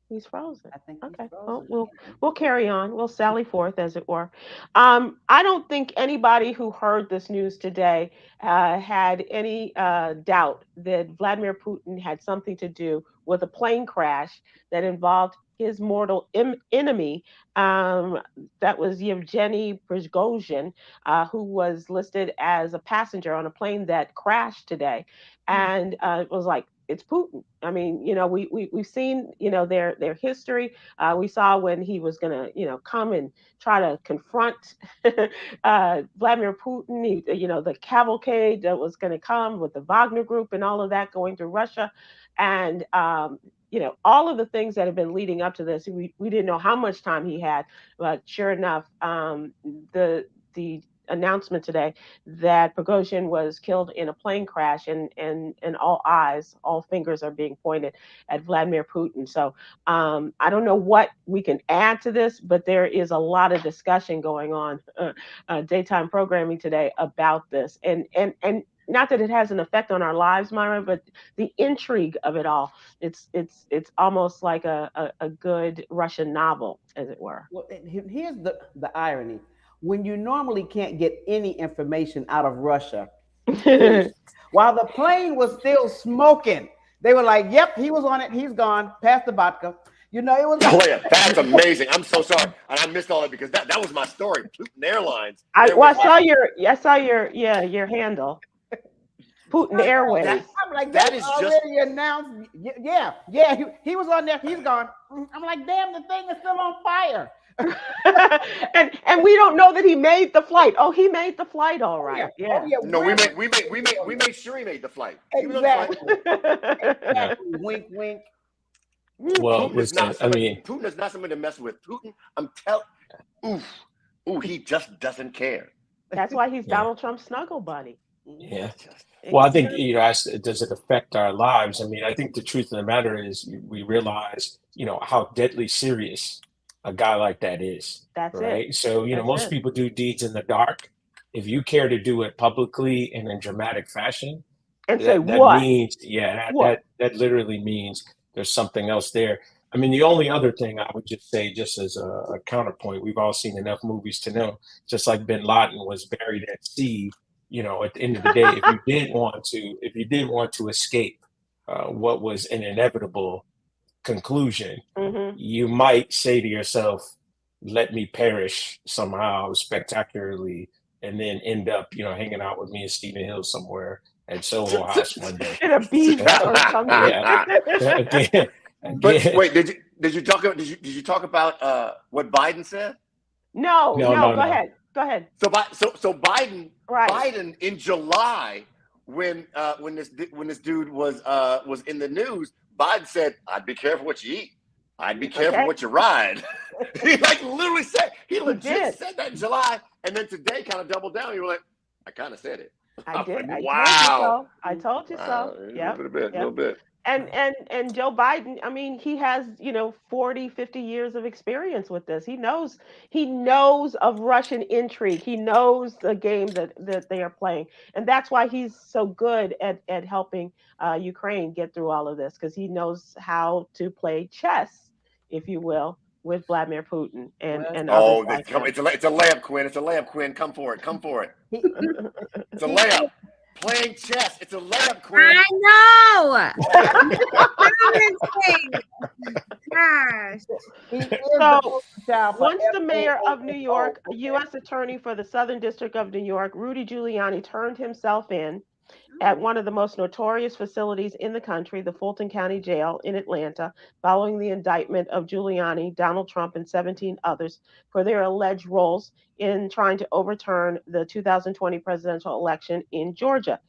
He's frozen. I think okay. Frozen. Well, we'll carry on. We'll sally forth, as it were. I don't think anybody who heard this news today had any doubt that Vladimir Putin had something to do with a plane crash that involved his mortal enemy. That was Yevgeny Prigozhin, who was listed as a passenger on a plane that crashed today, and it was like, it's Putin. I mean, we've seen, their history. We saw when he was going to, come and try to confront Vladimir Putin, the cavalcade that was going to come with the Wagner group and all of that going to Russia. And, all of the things that have been leading up to this. We didn't know how much time he had, but sure enough, the announcement today that Prigozhin was killed in a plane crash, and all fingers are being pointed at Vladimir Putin. So I don't know what we can add to this, but there is a lot of discussion going on daytime programming today about this, and not that it has an effect on our lives, Myra, but the intrigue of it all. It's almost like a good Russian novel, as it were. Well, here's the irony. When you normally can't get any information out of Russia, while the plane was still smoking, they were like, yep, he was on it, he's gone, past the vodka. It was that's amazing. I'm so sorry. And I missed all that because that was my story. Putin Airlines. I saw your handle. Putin Airways. I'm like, that is already announced. Yeah, he was on there, he's gone. I'm like, damn, the thing is still on fire. and we don't know that he made the flight. Oh, he made the flight, all right. Yeah. Oh, yeah. No, we made sure he made the flight. Exactly. Wink, wink. Well, Putin is not somebody to mess with. Putin, I'm telling. He just doesn't care. That's why he's Donald Trump's snuggle buddy. Yeah. Well, I think does it affect our lives? I mean, I think the truth of the matter is we realize, how deadly serious a guy like that is. That's right. It. So, most people do deeds in the dark. If you care to do it publicly and in dramatic fashion, and that means, that literally means there's something else there. I mean, the only other thing I would just say, just as a counterpoint, we've all seen enough movies to know, just like Bin Laden was buried at sea, at the end of the day, if you did want to escape what was an inevitable conclusion, you might say to yourself, let me perish somehow spectacularly, and then end up, hanging out with me and Stephen Hill somewhere at Soho House one day. In a beach or something. But wait, did you talk about what Biden said? No. Go ahead. So Biden, right. Biden in July, when this dude was in the news, Biden said, "I'd be careful what you eat. I'd be careful what you ride." He literally said, he legit said that in July, and then today kind of doubled down. You were like, I kind of said it. I did. Wow. I told you so. Yeah, a little bit. And Joe Biden, I mean, he has 40, 50 years of experience with this. He knows of Russian intrigue. He knows the game that they are playing, and that's why he's so good at helping Ukraine get through all of this, because he knows how to play chess, if you will, with Vladimir Putin and others like that. It's a layup, Kwynn. It's a layup, Kwynn. Come for it. It's a layup. Playing chess. It's a layup, Kwynn. I know. Gosh. So once the mayor of New York, a U.S. attorney for the Southern District of New York, Rudy Giuliani, turned himself in at one of the most notorious facilities in the country, the Fulton County Jail in Atlanta, following the indictment of Giuliani, Donald Trump, and 17 others for their alleged roles in trying to overturn the 2020 presidential election in Georgia.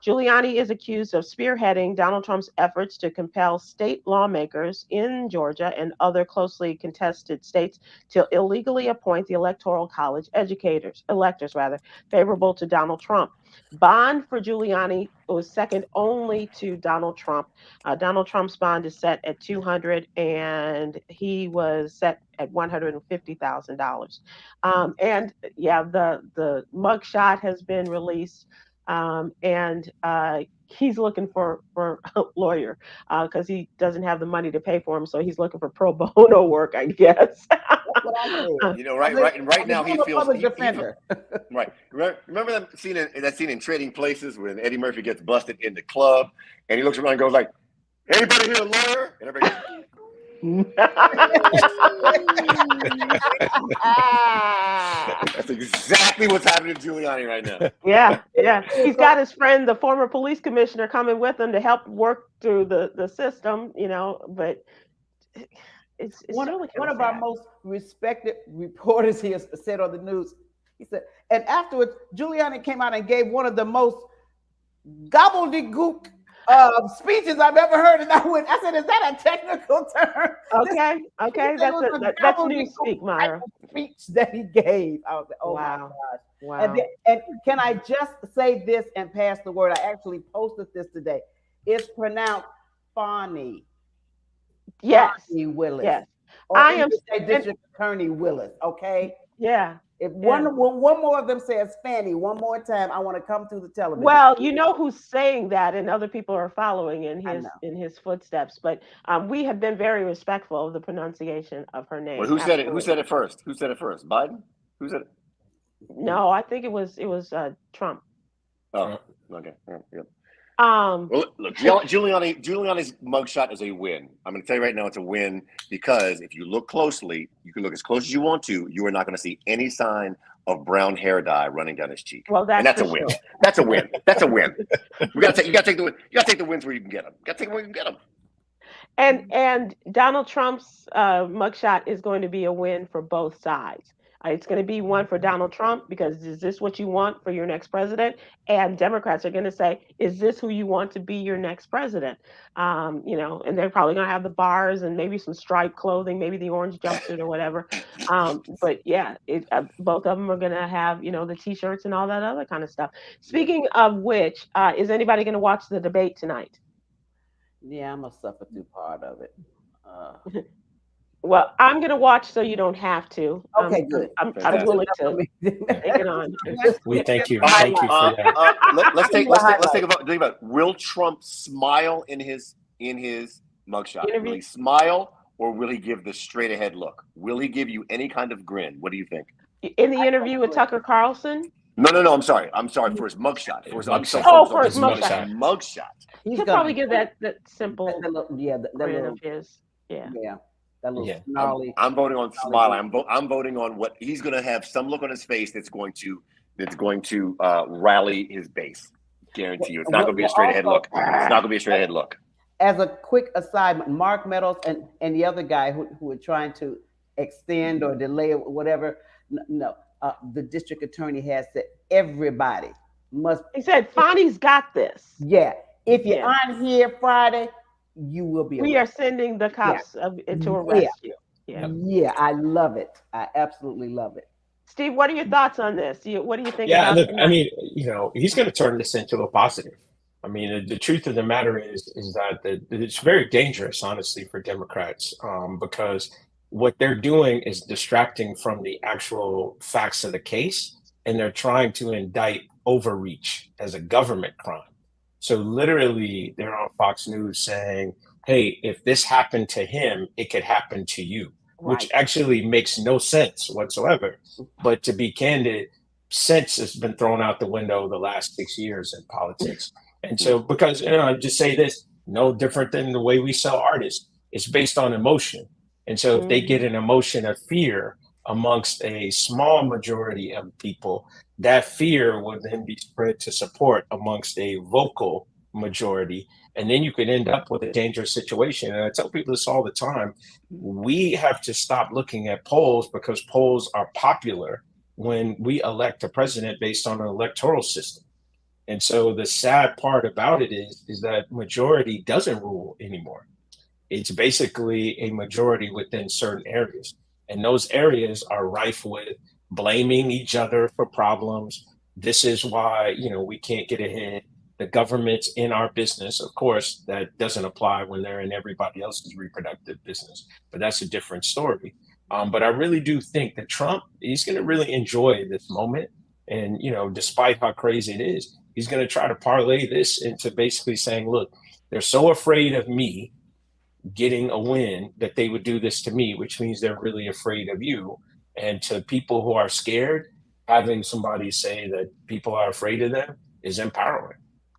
Giuliani is accused of spearheading Donald Trump's efforts to compel state lawmakers in Georgia and other closely contested states to illegally appoint the Electoral College electors favorable to Donald Trump. Bond for Giuliani was second only to Donald Trump. Donald Trump's bond is set at $200,000, and he was set at $150,000. The mugshot has been released. And he's looking for a lawyer because he doesn't have the money to pay for him, so he's looking for pro bono work, I guess. Right now he feels defender. Right. Remember that scene in Trading Places when Eddie Murphy gets busted in the club, and he looks around and goes like, "Anybody here a lawyer?" And everybody goes, that's exactly what's happening to Giuliani right now. Yeah. He's got his friend, the former police commissioner, coming with him to help work through the system, but it's one really of our most respected reporters here said on the news, he said, and afterwards, Giuliani came out and gave one of the most gobbledygook speeches I've ever heard. And I said, is that a technical term? Okay, that's new speak, Myra. Speech that he gave. I was like, oh my gosh. Wow. And can I just say this and pass the word? I actually posted this today. It's pronounced Fonnie. Yes. Fonnie Willis. Yes. Or I am District Attorney Willis. Okay. Yeah. If one more of them says Fanny one more time, I want to come through the television. Well, you know who's saying that, and other people are following in his footsteps. But we have been very respectful of the pronunciation of her name. Well, who said it? Who said it first? Who said it first? Biden? Who said it? No, I think it was Trump. Oh, okay. Yeah. Well, look, Giuliani's mugshot is a win. I'm going to tell you right now, it's a win because if you look closely, you can look as close as you want to. You are not going to see any sign of brown hair dye running down his cheek. Well, that's a win. That's a win. That's a win. You got to take the wins where you can get them. You got to take them where you can get them. And Donald Trump's mugshot is going to be a win for both sides. It's going to be one for Donald Trump because is this what you want for your next president? And Democrats are going to say, is this who you want to be your next president? And they're probably going to have the bars and maybe some striped clothing, maybe the orange jumpsuit or whatever. But yeah, both of them are going to have, the T-shirts and all that other kind of stuff. Speaking of which, is anybody going to watch the debate tonight? Yeah, I'm going to suffer through part of it. Well, I'm going to watch so you don't have to. Okay, good. I'm willing to take it on. We thank you. Thank you for that. Let's think about will Trump smile in his mugshot? Interview? Will he smile or will he give the straight ahead look? Will he give you any kind of grin? What do you think? In the interview with Tucker Carlson? No. I'm sorry. For his mugshot. For his mugshot. He'll probably give that simple grin of his. Yeah. That little snarly. I'm voting on smile. I'm voting on what he's going to have some look on his face that's going to rally his base. Guarantee you, it's not going to be a straight ahead look. It's not going to be a straight ahead look. As a quick aside, Mark Meadows and the other guy who are trying to extend or delay or whatever. No, the district attorney has said everybody must. He said Fonnie's got this. Yeah, if you're on here Friday, you will be. We are sending the cops to arrest you. Yeah, I love it. I absolutely love it. Steve, what are your thoughts on this? What do you think? Yeah, look, I mean, he's going to turn this into a positive. I mean, the truth of the matter is that it's very dangerous, honestly, for Democrats, because what they're doing is distracting from the actual facts of the case, and they're trying to indict overreach as a government crime. So literally, they're on Fox News saying, hey, if this happened to him, it could happen to you, which actually makes no sense whatsoever. But to be candid, sense has been thrown out the window the last 6 years in politics. And so because, I just say this, no different than the way we sell artists. It's based on emotion. And so if they get an emotion of fear amongst a small majority of people, that fear will then be spread to support amongst a vocal majority. And then you could end up with a dangerous situation. And I tell people this all the time. We have to stop looking at polls because polls are popular when we elect a president based on an electoral system. And so the sad part about it is that majority doesn't rule anymore. It's basically a majority within certain areas. And those areas are rife with blaming each other for problems. This is why, we can't get ahead. The government's in our business. Of course, that doesn't apply when they're in everybody else's reproductive business, but that's a different story. But I really do think that Trump, he's going to really enjoy this moment. And, despite how crazy it is, he's going to try to parlay this into basically saying, look, they're so afraid of me getting a win that they would do this to me, which means they're really afraid of you. And to people who are scared, having somebody say that people are afraid of them is empowering.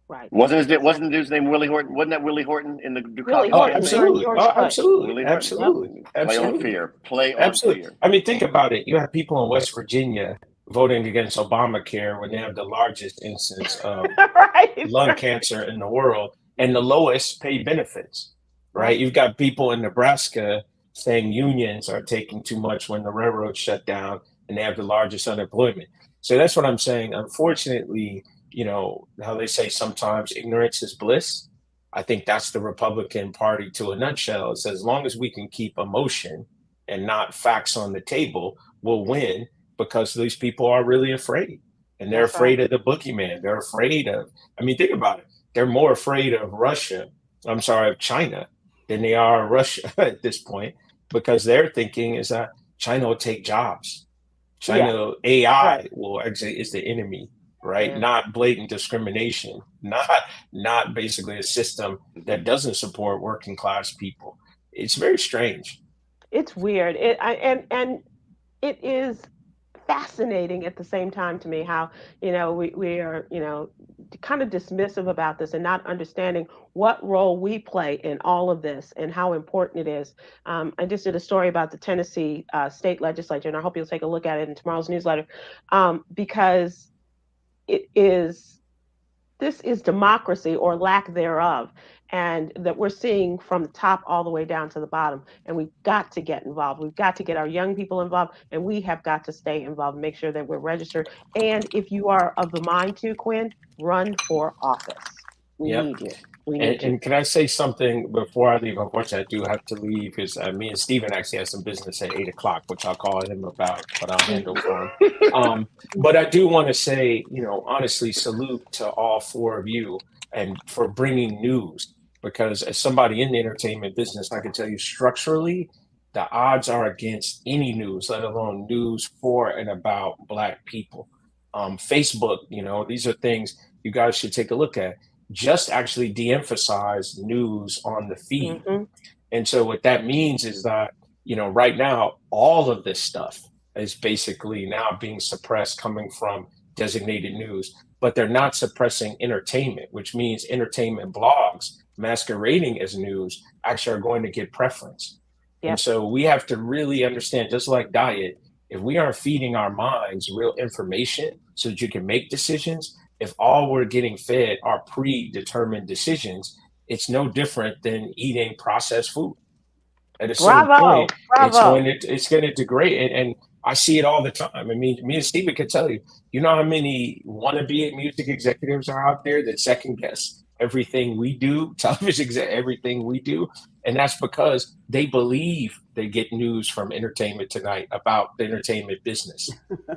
Right. Wasn't the dude's name Willie Horton? Wasn't that Willie Horton in the Willie Horton? Absolutely. Absolutely. Absolutely. Play on fear. Play on fear. I mean, think about it. You have people in West Virginia voting against Obamacare when they have the largest instance of lung cancer in the world and the lowest paid benefits, right? You've got people in Nebraska saying unions are taking too much when the railroad shut down and they have the largest unemployment. So that's what I'm saying. Unfortunately, how they say sometimes ignorance is bliss. I think that's the Republican Party to a nutshell. It says as long as we can keep emotion and not facts on the table, we'll win, because these people are really afraid. And they're afraid of the boogeyman. They're afraid of, I mean, think about it. They're more afraid of of China than they are Russia at this point, because their thinking is that China will take jobs. China AI will actually is the enemy, right? Yeah. Not blatant discrimination, not basically a system that doesn't support working class people. It's very strange. It's weird. And it is fascinating at the same time to me how, we are, kind of dismissive about this and not understanding what role we play in all of this and how important it is. I just did a story about the Tennessee state legislature, and I hope you'll take a look at it in tomorrow's newsletter, because this is democracy or lack thereof, and that we're seeing from the top all the way down to the bottom. And we've got to get involved. We've got to get our young people involved, and we have got to stay involved and make sure that we're registered. And if you are of the mind to, Kwynn, run for office. We need you. And can I say something before I leave? Unfortunately, I do have to leave because me and Stephen actually have some business at 8:00, which I'll call him about, but I'll handle for him. But I do want to say, honestly, salute to all four of you and for bringing news, because as somebody in the entertainment business, I can tell you structurally, the odds are against any news, let alone news for and about Black people. Facebook, these are things you guys should take a look at. Just actually de-emphasize news on the feed. Mm-hmm. And so what that means is that, right now, all of this stuff is basically now being suppressed coming from designated news, but they're not suppressing entertainment, which means entertainment blogs masquerading as news actually are going to get preference. Yep. And so we have to really understand, just like diet, if we aren't feeding our minds real information so that you can make decisions, if all we're getting fed are predetermined decisions, it's no different than eating processed food. At a certain point, it's going to degrade. And I see it all the time. I mean, me and Stephen can tell you, how many wannabe music executives are out there that second guess everything we do, everything we do. And that's because they believe they get news from Entertainment Tonight about the entertainment business.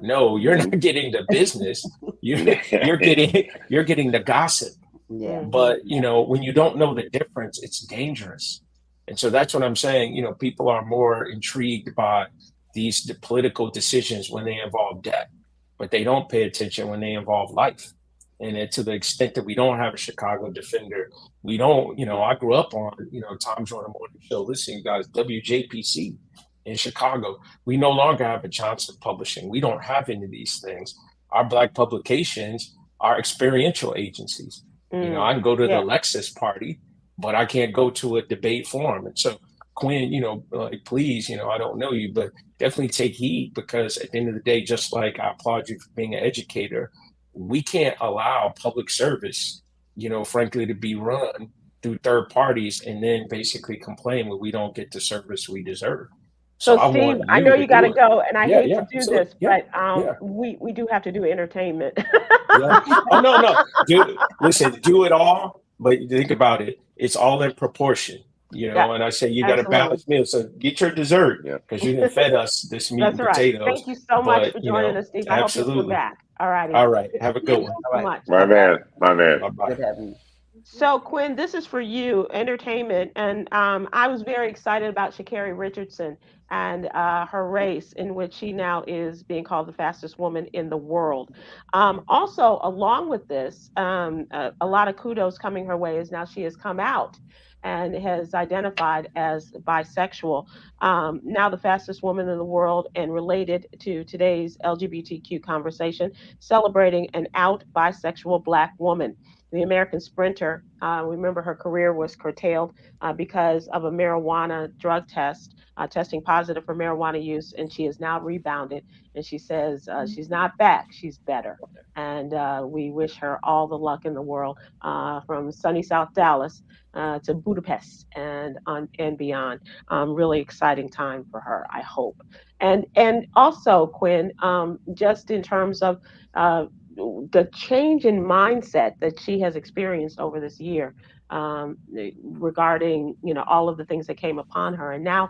No, you're not getting the business. You're getting the gossip. Yeah. But when you don't know the difference, it's dangerous. And so that's what I'm saying. People are more intrigued by these political decisions when they involve debt, but they don't pay attention when they involve life. And to the extent that we don't have a Chicago Defender, we don't, I grew up on, Tom Jordan Morning Show, listening, guys, WJPC in Chicago. We no longer have a Johnson Publishing. We don't have any of these things. Our Black publications are experiential agencies. I can go to the Lexus party, but I can't go to a debate forum. And so, Kwynn, please, I don't know you, but definitely take heed, because at the end of the day, just like I applaud you for being an educator, we can't allow public service, frankly, to be run through third parties and then basically complain when we don't get the service we deserve. So Steve, I know you got to go, and I hate to do this, but we do have to do entertainment. Oh, no. Listen, do it all, but think about it. It's all in proportion. And I say you got a balanced meal. So get your dessert, because you didn't fed us this meat and potatoes. Thank you so much for joining us, Steve. I hope you'll come back. All righty. All right. Have a good one. So much. My man. Bye-bye. Good having you. So, Kwynn, this is for you, entertainment. And I was very excited about Sha'Carri Richardson and her race, in which she now is being called the fastest woman in the world. Also, along with this, a lot of kudos coming her way as now she has come out and has identified as bisexual. Now the fastest woman in the world, and related to today's LGBTQ conversation, celebrating an out bisexual Black woman. The American sprinter, remember her career was curtailed because of a marijuana drug test, testing positive for marijuana use, and she has now rebounded. And she says she's not back, she's better. And we wish her all the luck in the world, from sunny South Dallas to Budapest and beyond. Really exciting time for her, I hope. And also, Kwynn, just in terms of the change in mindset that she has experienced over this year, regarding, all of the things that came upon her. And now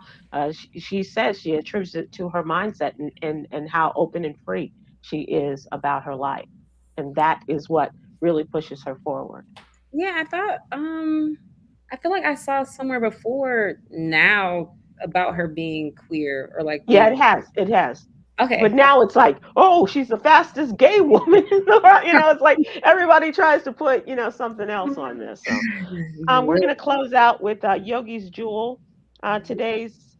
she says she attributes it to her mindset, and how open and free she is about her life. And that is what really pushes her forward. Yeah, I thought I feel like I saw somewhere before now about her being queer or like Yeah, being it has. okay. But now it's like, oh, she's the fastest gay woman in the world. It's like everybody tries to put, something else on this. So we're going to close out with Yogi's Jewel. Today's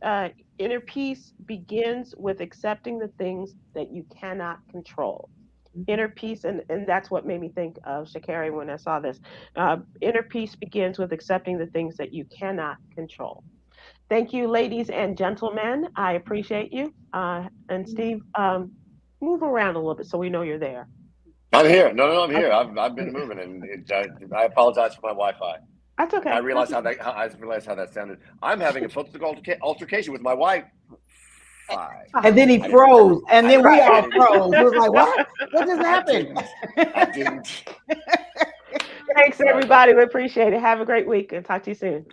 inner peace begins with accepting the things that you cannot control. Inner peace, and that's what made me think of Sha'Carri when I saw this. Inner peace begins with accepting the things that you cannot control. Thank you, ladies and gentlemen. I appreciate you. And Steve, move around a little bit so we know you're there. I'm here. No, I'm here. I've been moving, and I apologize for my Wi-Fi. That's okay. I realized how that sounded. I'm having a physical altercation with my wife. And then he froze, and then we all froze. It was like, what? What just happened? I didn't. Thanks, everybody. We appreciate it. Have a great week, and talk to you soon.